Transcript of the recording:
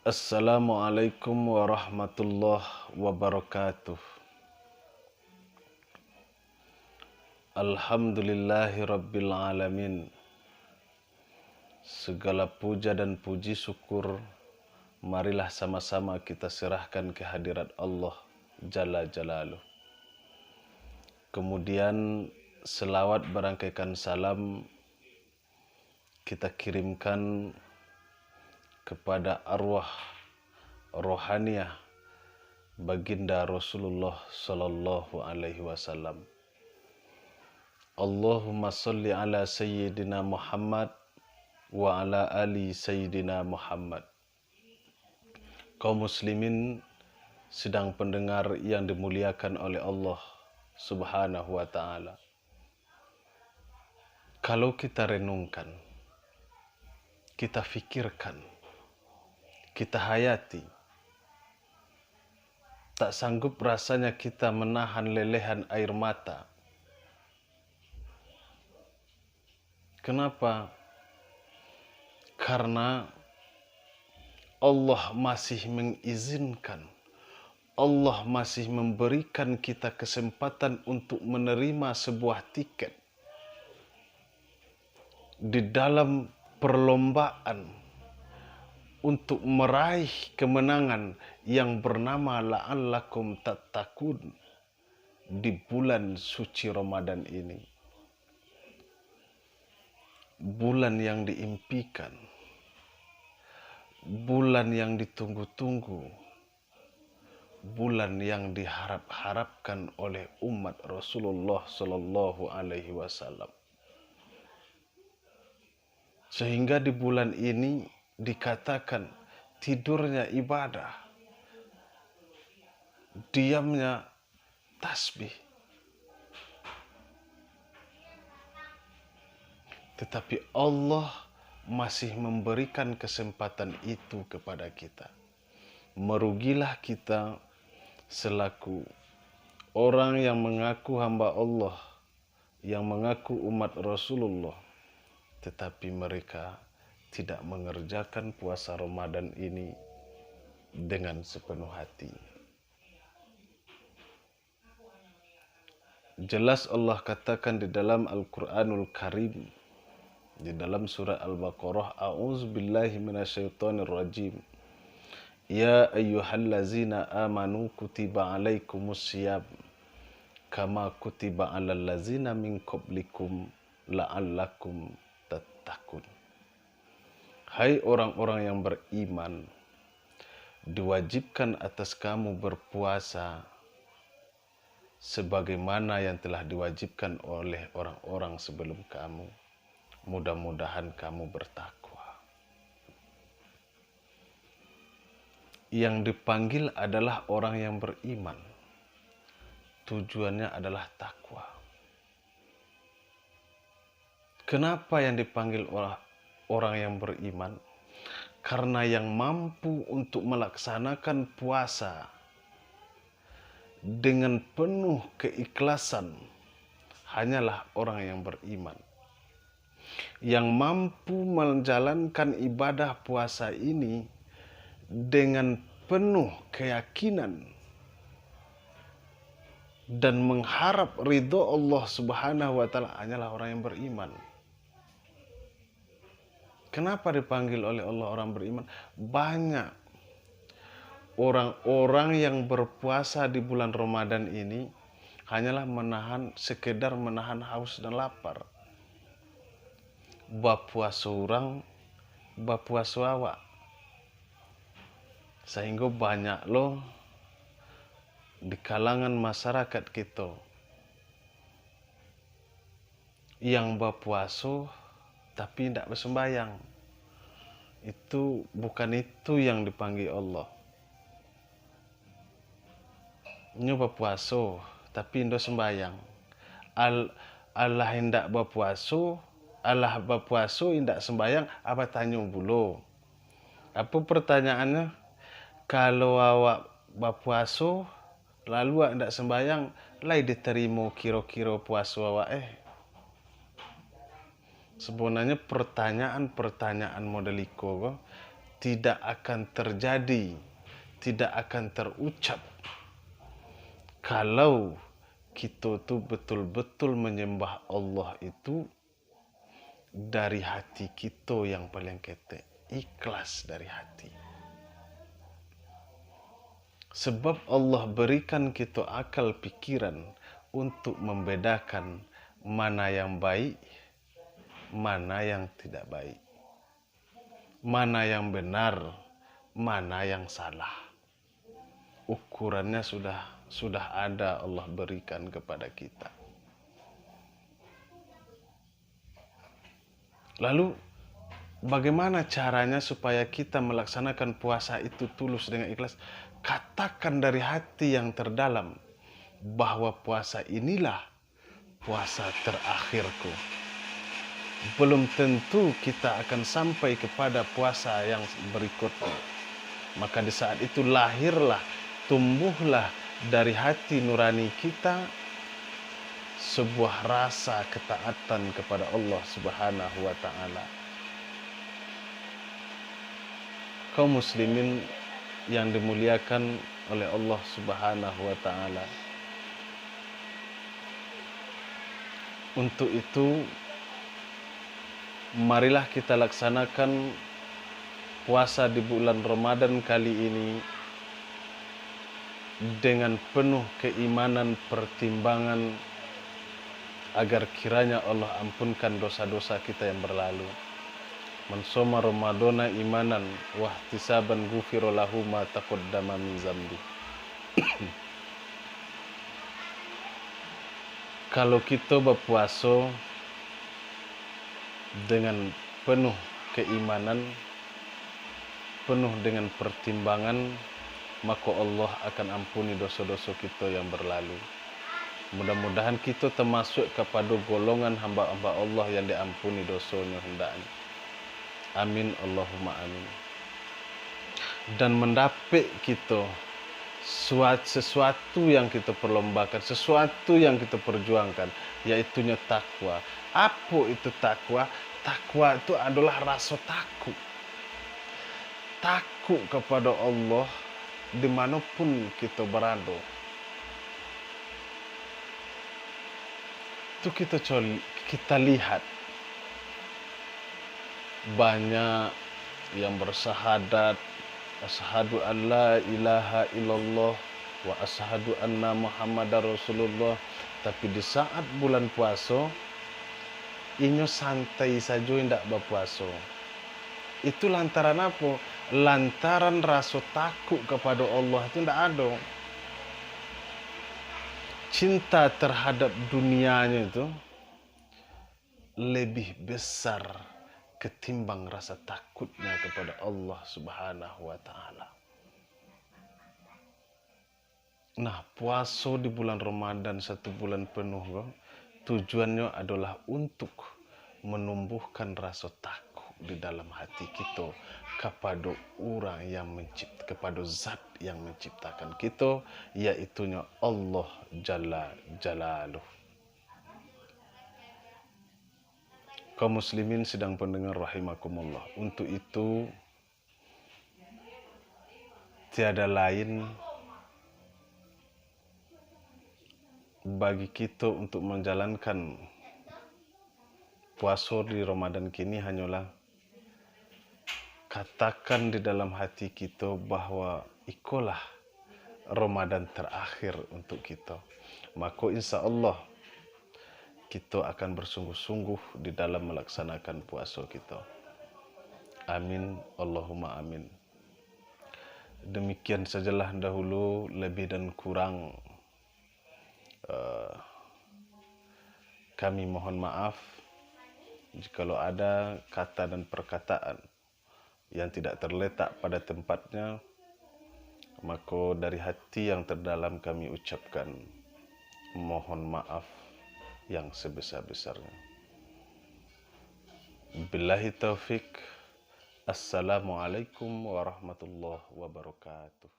Assalamualaikum warahmatullahi wabarakatuh. Alhamdulillahi rabbil alamin. Segala puja dan puji syukur marilah sama-sama kita serahkan ke hadirat Allah Jalla Jalaluh. Kemudian selawat berangkaikan salam kita kirimkan kepada arwah rohaniah baginda Rasulullah sallallahu alaihi wasallam. Allahumma salli ala sayyidina Muhammad wa ala ali sayyidina Muhammad. Kaum muslimin sedang pendengar yang dimuliakan oleh Allah Subhanahu wa taala. Kalau kita renungkan, kita fikirkan, kita hayati, tak sanggup rasanya kita menahan lelehan air mata. Kenapa? Karena Allah masih mengizinkan, Allah masih memberikan kita kesempatan untuk menerima sebuah tiket di dalam perlombaan untuk meraih kemenangan yang bernama la'allakum tattaqun di bulan suci Ramadan ini. Bulan yang diimpikan, bulan yang ditunggu-tunggu, bulan yang diharap-harapkan oleh umat Rasulullah Sallallahu Alaihi Wasallam. Sehingga di bulan ini dikatakan tidurnya ibadah, diamnya tasbih. Tetapi Allah masih memberikan kesempatan itu kepada kita. Merugilah kita selaku orang yang mengaku hamba Allah, yang mengaku umat Rasulullah, tetapi mereka tidak mengerjakan puasa Ramadan ini dengan sepenuh hati. Jelas Allah katakan di dalam Al-Quranul Karim, di dalam surah Al-Baqarah, A'udzubillahi minasyaitonirrajim. Ya ayyuhallazina amanu kutiba alaikumusiyam kama kutiba alal ladzina min qablikum la'allakum tattaqun. Hai orang-orang yang beriman, diwajibkan atas kamu berpuasa sebagaimana yang telah diwajibkan oleh orang-orang sebelum kamu. Mudah-mudahan kamu bertakwa. Yang dipanggil adalah orang yang beriman. Tujuannya adalah takwa. Kenapa yang dipanggil orang yang beriman? Karena yang mampu untuk melaksanakan puasa dengan penuh keikhlasan hanyalah orang yang beriman. Yang mampu menjalankan ibadah puasa ini dengan penuh keyakinan dan mengharap ridho Allah Subhanahu wa taala hanyalah orang yang beriman. Kenapa dipanggil oleh Allah orang beriman? Banyak orang-orang yang berpuasa di bulan Ramadan ini hanyalah sekedar menahan haus dan lapar. Bapuasa orang, bapuasa awak. Sehingga banyak loh di kalangan masyarakat kita yang berpuasa tapi tidak bersembayang. Bukan itu yang dipanggil Allah. Nyoba berpuasa tapi tidak sembayang. Allah hendak berpuasa, Allah berpuasa tidak sembayang, apa tanya bulu? Apa pertanyaannya? Kalau awak berpuasa lalu awak tidak sembayang, lai diterima kira-kira puasa awak Sebenarnya pertanyaan-pertanyaan model iko tidak akan terjadi, tidak akan terucap kalau kita tuh betul-betul menyembah Allah itu dari hati kita yang paling ketek, ikhlas dari hati. Sebab Allah berikan kita akal pikiran untuk membedakan mana yang baik, mana yang tidak baik, mana yang benar, mana yang salah. Ukurannya sudah ada, Allah berikan kepada kita. Lalu bagaimana caranya supaya kita melaksanakan puasa itu tulus dengan ikhlas? Katakan dari hati yang terdalam bahwa puasa inilah puasa terakhirku. Belum tentu kita akan sampai kepada puasa yang berikutnya. Maka di saat itu lahirlah, tumbuhlah dari hati nurani kita sebuah rasa ketaatan kepada Allah Subhanahu wa Ta'ala. Kaum muslimin yang dimuliakan oleh Allah Subhanahu wa Ta'ala, untuk itu marilah kita laksanakan puasa di bulan Ramadan kali ini dengan penuh keimanan, pertimbangan agar kiranya Allah ampunkan dosa-dosa kita yang berlalu. Man shoma Ramadana imanan wa ihtisaban ghufira lahu ma taqaddama min zambi. Kalau kita berpuasa dengan penuh keimanan, penuh dengan pertimbangan, maka Allah akan ampuni dosa-dosa kita yang berlalu. Mudah-mudahan kita termasuk kepada golongan hamba-hamba Allah yang diampuni dosanya hendaknya. Amin Allahumma amin. Dan mendapat kita sesuatu yang kita perlombakan, sesuatu yang kita perjuangkan, yaitunya takwa. Apa itu takwa? Takwa itu adalah rasa takut. Takut kepada Allah dimanapun kita berada. Itu kita lihat banyak yang bersahadat, asyhadu an la ilaha illallah wa asyhadu anna muhammadar rasulullah, tapi di saat bulan puasa inyo santai saja tidak berpuasa. Itu lantaran apa? Lantaran rasa takut kepada Allah itu tidak ada. Cinta terhadap dunianya itu lebih besar ketimbang rasa takutnya kepada Allah Subhanahu wa Ta'ala. Nah, puasa di bulan Ramadan 1 bulan penuh, tujuannya adalah untuk menumbuhkan rasa takut di dalam hati kita kepada orang yang kepada zat yang menciptakan kita, yaitunya Allah Jalla Jalaluh. Kaum muslimin sedang pendengar rahimakumullah, untuk itu tiada lain bagi kita untuk menjalankan puasa di Ramadan kini hanyalah katakan di dalam hati kita bahwa ikulah Ramadan terakhir untuk kita. Maka insya Allah kita akan bersungguh-sungguh di dalam melaksanakan puasa kita. Amin, Allahumma amin. Demikian sajalah dahulu, lebih dan kurang kami mohon maaf jikalau ada kata dan perkataan yang tidak terletak pada tempatnya, maka dari hati yang terdalam kami ucapkan mohon maaf yang sebesar-besarnya. Billahi taufik. Assalamualaikum warahmatullahi wabarakatuh.